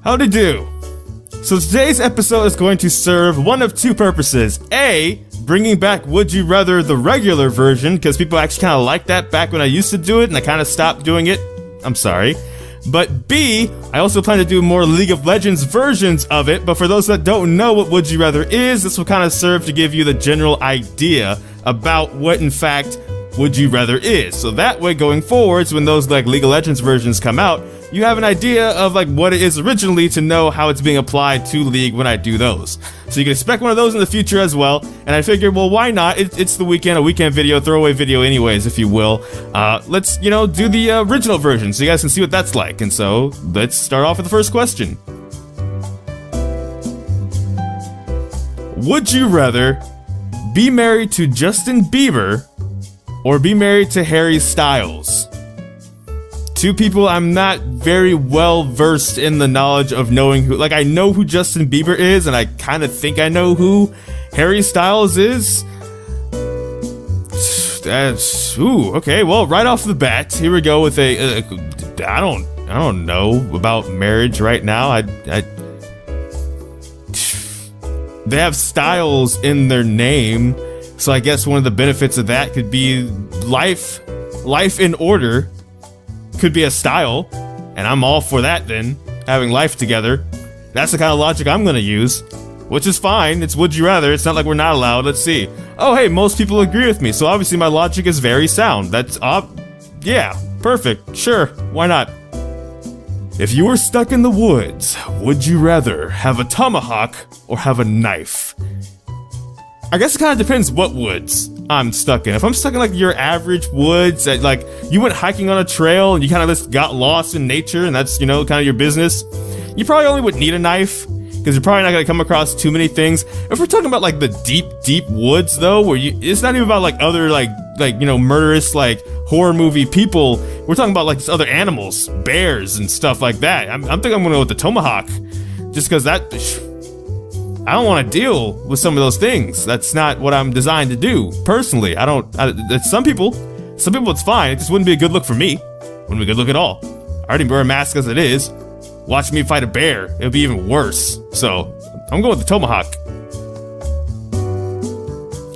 Howdy do. So today's episode is going to serve one of two purposes. A, bringing back Would You Rather the regular version, because people actually kind of liked that back when I used to do it, and I kind of stopped doing it. I'm sorry. But B, I also plan to do more League of Legends versions of it, but for those that don't know what Would You Rather is, this will kind of serve to give you the general idea about what, in fact, Would You Rather is. So that way, going forwards, when those like League of Legends versions come out, you have an idea of like what it is originally to know how it's being applied to League when I do those. So you can expect one of those in the future as well. And I figured, well, why not? It's the weekend, a weekend video, throwaway video anyways, if you will. Let's, do the original version so you guys can see what that's like. And so let's start off with the first question. Would you rather be married to Justin Bieber or be married to Harry Styles? Two people I'm not very well versed in the knowledge of knowing who, like I know who Justin Bieber is and I kind of think I know who Harry Styles is. That's, okay, well, right off the bat, here we go with I don't know about marriage right now. They have Styles in their name, so I guess one of the benefits of that could be life in order. Could be a style, and I'm all for that then, having life together. That's the kind of logic I'm gonna use, which is fine. It's Would You Rather. It's not like we're not allowed. Let's see. Oh, hey, most people agree with me, so obviously my logic is very sound. That's, yeah, perfect. Sure, why not? If you were stuck in the woods, would you rather have a tomahawk or have a knife? I guess it kind of depends what woods I'm stuck in. If I'm stuck in like your average woods that like you went hiking on a trail and you kind of just got lost in nature and that's, kind of your business, you probably only would need a knife because you're probably not going to come across too many things. If we're talking about like the deep woods though, where it's not even about like other like murderous like horror movie people. We're talking about like just other animals, bears and stuff like that. I'm thinking I'm going to go with the tomahawk just because I don't want to deal with some of those things. That's not what I'm designed to do. Personally, some people it's fine. It just wouldn't be a good look for me. Wouldn't be a good look at all. I already wear a mask as it is. Watch me fight a bear. It would be even worse. So, I'm going with the tomahawk.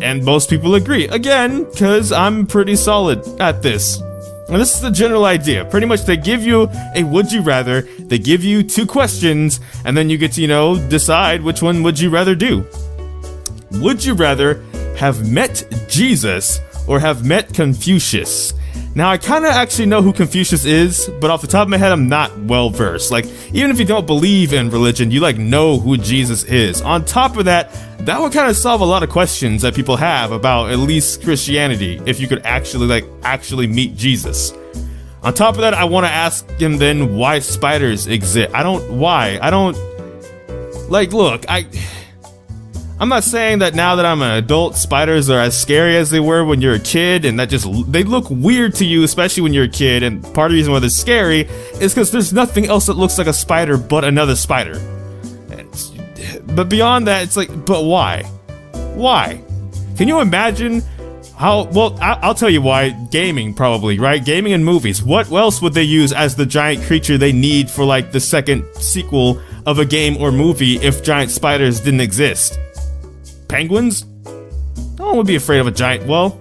And most people agree. Again, because I'm pretty solid at this. And this is the general idea. Pretty much they give you a would you rather, they give you two questions, and then you get to, decide which one would you rather do. Would you rather have met Jesus or have met Confucius? Now, I kind of actually know who Confucius is, but off the top of my head, I'm not well versed. Like, even if you don't believe in religion, you know who Jesus is. On top of that, that would kind of solve a lot of questions that people have about at least Christianity, if you could actually meet Jesus. On top of that, I want to ask him then why spiders exist. Look, I'm not saying that now that I'm an adult, spiders are as scary as they were when you're a kid, and they look weird to you, especially when you're a kid, and part of the reason why they're scary is because there's nothing else that looks like a spider but another spider. But beyond that, it's like, but why? Why? Can you imagine how, well, I'll tell you why. Gaming, probably, right? Gaming and movies. What else would they use as the giant creature they need for, like, the second sequel of a game or movie if giant spiders didn't exist? Penguins? No one would be afraid of a giant, well,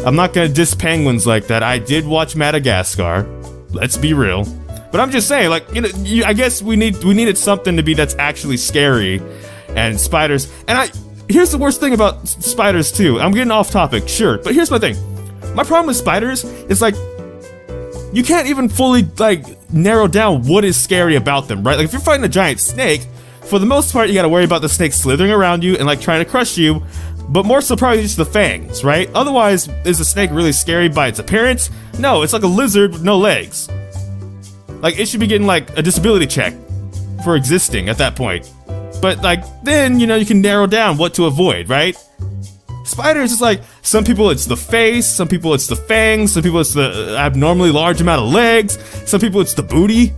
I'm not gonna diss penguins like that. I did watch Madagascar. Let's be real. But I'm just saying, like, I guess we needed something to be that's actually scary, and spiders. And here's the worst thing about spiders too. I'm getting off topic, sure, but here's my thing. My problem with spiders is like, you can't even fully like narrow down what is scary about them, right? Like if you're fighting a giant snake, for the most part, you gotta worry about the snake slithering around you and like trying to crush you. But more so probably just the fangs, right? Otherwise, is the snake really scary by its appearance? No, it's like a lizard with no legs. Like, it should be getting, like, a disability check for existing at that point. But, like, then, you can narrow down what to avoid, right? Spiders is like, some people it's the face, some people it's the fangs, some people it's the abnormally large amount of legs, some people it's the booty.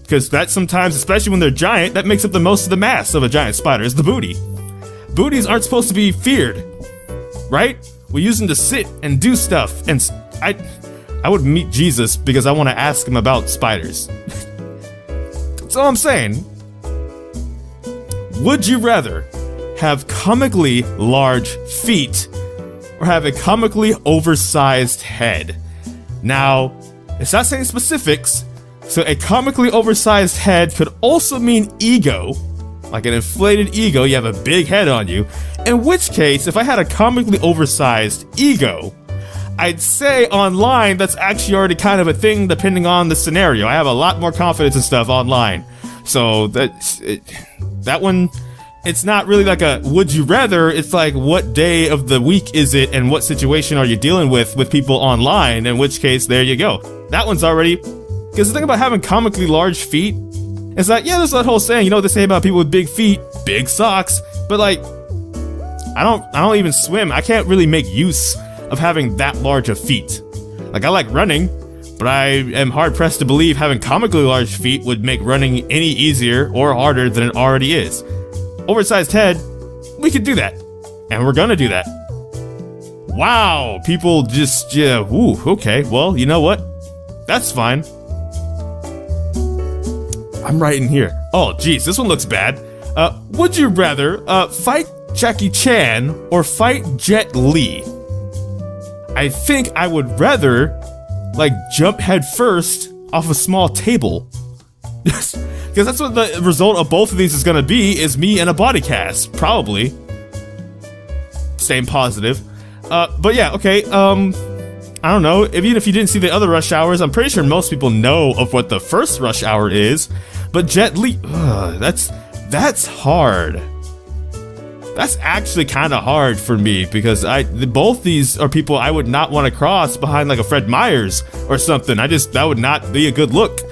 Because that sometimes, especially when they're giant, that makes up the most of the mass of a giant spider, is the booty. Booties aren't supposed to be feared, right? We use them to sit and do stuff, and I would meet Jesus because I want to ask him about spiders. So I'm saying, would you rather have comically large feet or have a comically oversized head? Now, it's not saying specifics, so a comically oversized head could also mean ego, like an inflated ego, you have a big head on you, in which case, if I had a comically oversized ego, I'd say online that's actually already kind of a thing depending on the scenario. I have a lot more confidence and stuff online. So that one, it's not really like a would you rather, it's like what day of the week is it and what situation are you dealing with people online, in which case there you go. That one's already, because the thing about having comically large feet is that, yeah, there's that whole saying, you know what they say about people with big feet, big socks, but like, I don't even swim. I can't really make use of having that large of feet. Like, I like running, but I am hard-pressed to believe having comically large feet would make running any easier or harder than it already is. Oversized head, we could do that. And we're gonna do that. Wow, people just, yeah, ooh, okay, well, you know what? That's fine. I'm right in here. Oh, geez, this one looks bad. Would you rather, fight Jackie Chan or fight Jet Li? I think I would rather, like, jump head first off a small table. Because that's what the result of both of these is gonna be, is me in a body cast, probably. Same positive. But yeah, okay, I don't know, even if you didn't see the other Rush Hours, I'm pretty sure most people know of what the first Rush Hour is, but Jet Li, that's hard. That's actually kind of hard for me, because both these are people I would not want to cross behind like a Fred Myers or something. That would not be a good look.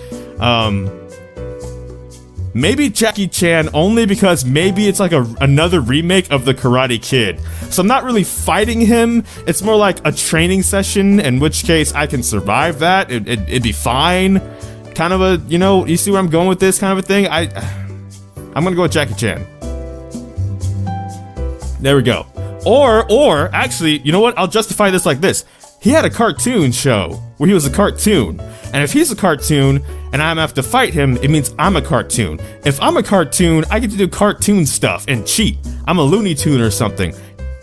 Maybe Jackie Chan, only because maybe it's like another remake of The Karate Kid. So I'm not really fighting him, it's more like a training session, in which case I can survive that, it'd be fine. Kind of a, you know, you see where I'm going with this kind of a thing? I'm gonna go with Jackie Chan. There we go. Or, actually, you know what? I'll justify this like this. He had a cartoon show where he was a cartoon. And if he's a cartoon and I'm gonna have to fight him, it means I'm a cartoon. If I'm a cartoon, I get to do cartoon stuff and cheat. I'm a Looney Tune or something.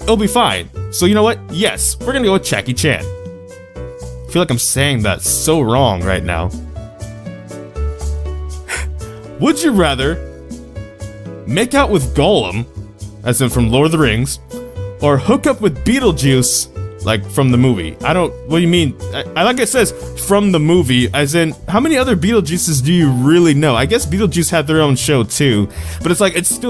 It'll be fine. So you know what? Yes, we're gonna go with Jackie Chan. I feel like I'm saying that so wrong right now. Would you rather make out with Gollum, as in from Lord of the Rings, or hook up with Beetlejuice, like from the movie? What do you mean? I like it says from the movie, as in, how many other Beetlejuices do you really know? I guess Beetlejuice had their own show too, but it's like, it's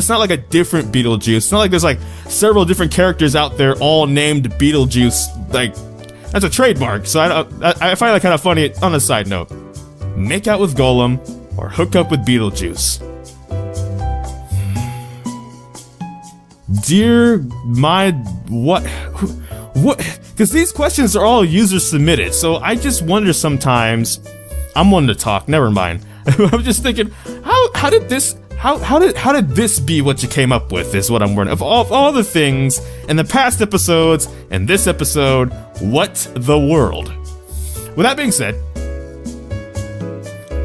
not like a different Beetlejuice. It's not like there's like several different characters out there all named Beetlejuice. Like, that's a trademark, so I find that kind of funny on a side note. Make out with Gollum or hook up with Beetlejuice. Dear my, what, because these questions are all user submitted, so I just wonder sometimes, I'm one to talk, never mind. I'm just thinking, how did this be what you came up with, is what I'm wondering. Of all the things in the past episodes and this episode, what the world? With that being said,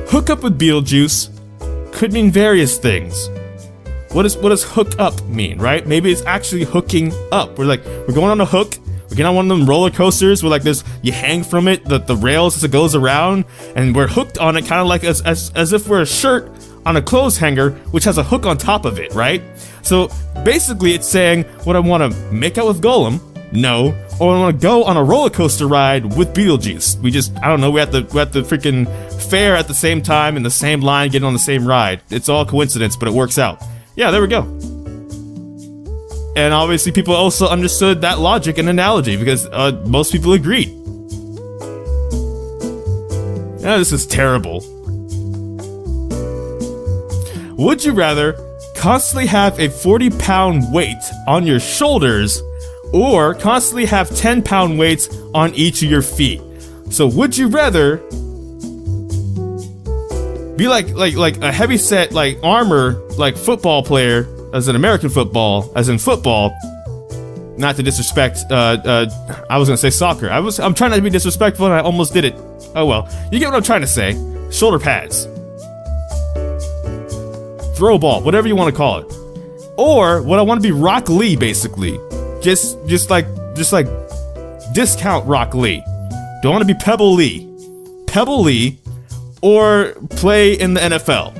hook up with Beetlejuice could mean various things. What does hook up mean, right? Maybe it's actually hooking up. We're going on a hook, we're getting on one of them roller coasters where like you hang from it, the rails as it goes around, and we're hooked on it, kind of like as if we're a shirt on a clothes hanger, which has a hook on top of it, right? So basically it's saying, would I want to make out with Gollum? No. Or I want to go on a roller coaster ride with Beetlejuice. I don't know, we're at the freaking fair at the same time, in the same line, getting on the same ride. It's all coincidence, but it works out. Yeah, there we go. And obviously people also understood that logic and analogy, because most people agreed. Yeah, this is terrible. Would you rather constantly have a 40-pound weight on your shoulders, or constantly have 10-pound weights on each of your feet? So would you rather be like a heavy set, like armor, like football player, as in American football, as in football, not to disrespect, I was gonna say soccer. I'm trying not to be disrespectful and I almost did it. Oh well, you get what I'm trying to say. Shoulder pads. throw ball, whatever you want to call it. Or would I want to be Rock Lee, basically? Just like discount Rock Lee. Do I want to be Pebble Lee? Pebble Lee, or play in the NFL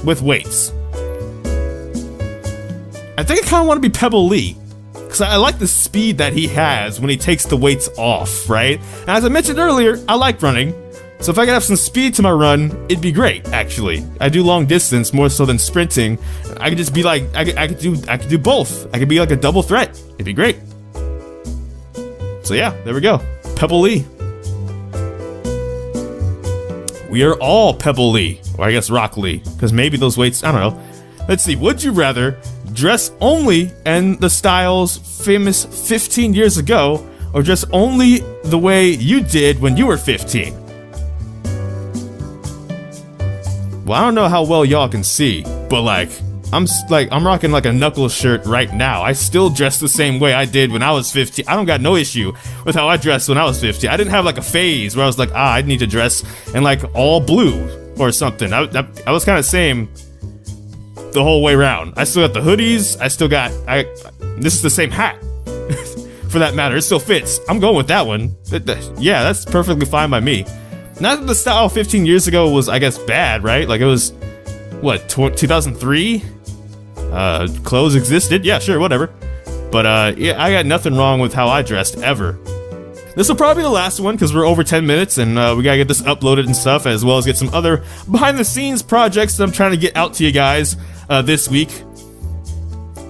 with weights? I think I kind of want to be Pebble Lee, because I like the speed that he has when he takes the weights off, right? And as I mentioned earlier, I like running, so if I could have some speed to my run, it'd be great, actually. I do long distance more so than sprinting. I could just be like, I could do both. I could be like a double threat. It'd be great. So yeah, there we go. Pebble Lee. We are all Pebble Lee, or I guess Rock Lee, because maybe those weights, I don't know. Let's see, would you rather dress only in the styles famous 15 years ago, or dress only the way you did when you were 15? Well, I don't know how well y'all can see, but I'm rocking like a knuckles shirt right now. I still dress the same way I did when I was 15. I don't got no issue with how I dressed when I was 15. I didn't have like a phase where I was like, I need to dress in like all blue or something. I was kind of same the whole way around. I still got the hoodies. This is the same hat for that matter. It still fits. I'm going with that one. Yeah, that's perfectly fine by me. Not that the style 15 years ago was, I guess, bad, right? Like it was, what, 2003? Clothes existed? Yeah, sure, whatever. But yeah, I got nothing wrong with how I dressed ever. This will probably be the last one because we're over 10 minutes and we gotta get this uploaded and stuff, as well as get some other behind the scenes projects that I'm trying to get out to you guys this week.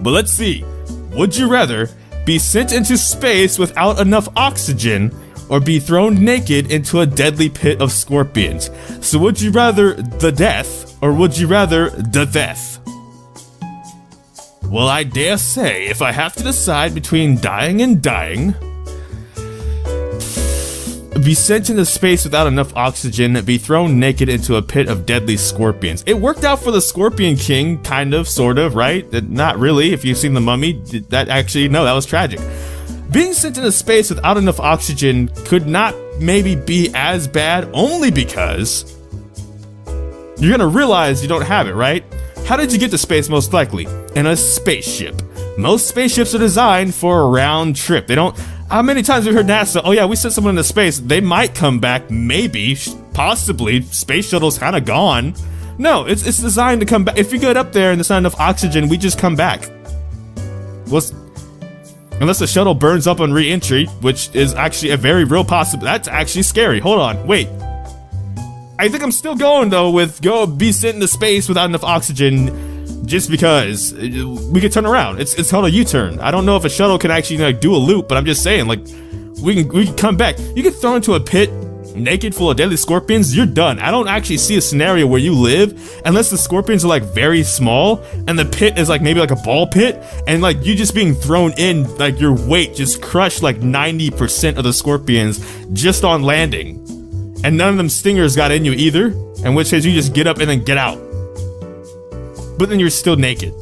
But let's see. Would you rather be sent into space without enough oxygen, or be thrown naked into a deadly pit of scorpions? So would you rather the death, or would you rather the death? Well, I dare say, if I have to decide between dying and dying, be sent into space without enough oxygen, be thrown naked into a pit of deadly scorpions. It worked out for the Scorpion King, kind of, sort of, right? Not really, if you've seen The Mummy, that was tragic. Being sent into space without enough oxygen could not maybe be as bad, only because you're gonna realize you don't have it, right? How did you get to space most likely? In a spaceship. Most spaceships are designed for a round trip. They don't... How many times have we heard NASA, oh yeah, we sent someone into space, they might come back, maybe, possibly, space shuttle's kinda gone. No, it's designed to come back. If you get up there and there's not enough oxygen, we just come back. Unless the shuttle burns up on re-entry, which is actually a very real possibility. That's actually scary. Hold on, wait. I think I'm still going though with be sent into space without enough oxygen, just because we could turn around. It's called a U-turn. I don't know if a shuttle can actually like do a loop, but I'm just saying, like, we can come back. You get thrown into a pit naked full of deadly scorpions, you're done. I don't actually see a scenario where you live unless the scorpions are like very small and the pit is like maybe like a ball pit, and like you just being thrown in, like your weight just crushed like 90% of the scorpions just on landing, and none of them stingers got in you either, in which case you just get up and then get out, but then you're still naked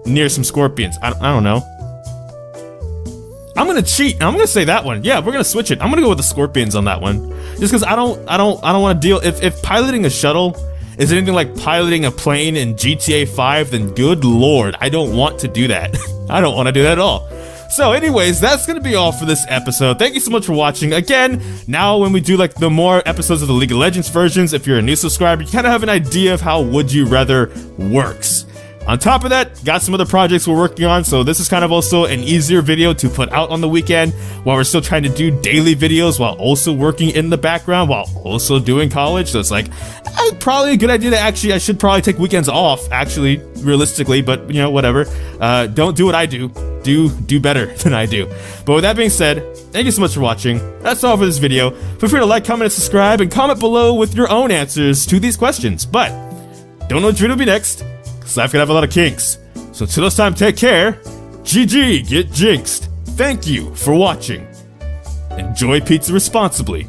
near some scorpions. I don't know. I'm gonna cheat. I'm gonna say that one. Yeah, we're gonna switch it. I'm gonna go with the scorpions on that one, just because I don't want to deal. If piloting a shuttle is anything like piloting a plane in GTA 5, then good lord, I don't want to do that. I don't want to do that at all. So anyways, that's gonna be all for this episode. Thank you so much for watching. Again, now when we do like the more episodes of the League of Legends versions, if you're a new subscriber, you kind of have an idea of how Would You Rather works. On top of that, got some other projects we're working on, so this is kind of also an easier video to put out on the weekend while we're still trying to do daily videos while also working in the background while also doing college. So it's like probably a good idea to I should probably take weekends off, actually, realistically, but you know, whatever. Don't do what I do. Do better than I do. But with that being said, thank you so much for watching. That's all for this video. Feel free to like, comment, and subscribe, and comment below with your own answers to these questions. But don't know which video will be next, because life can have a lot of kinks. So until this time, take care. GG, get jinxed. Thank you for watching. Enjoy pizza responsibly.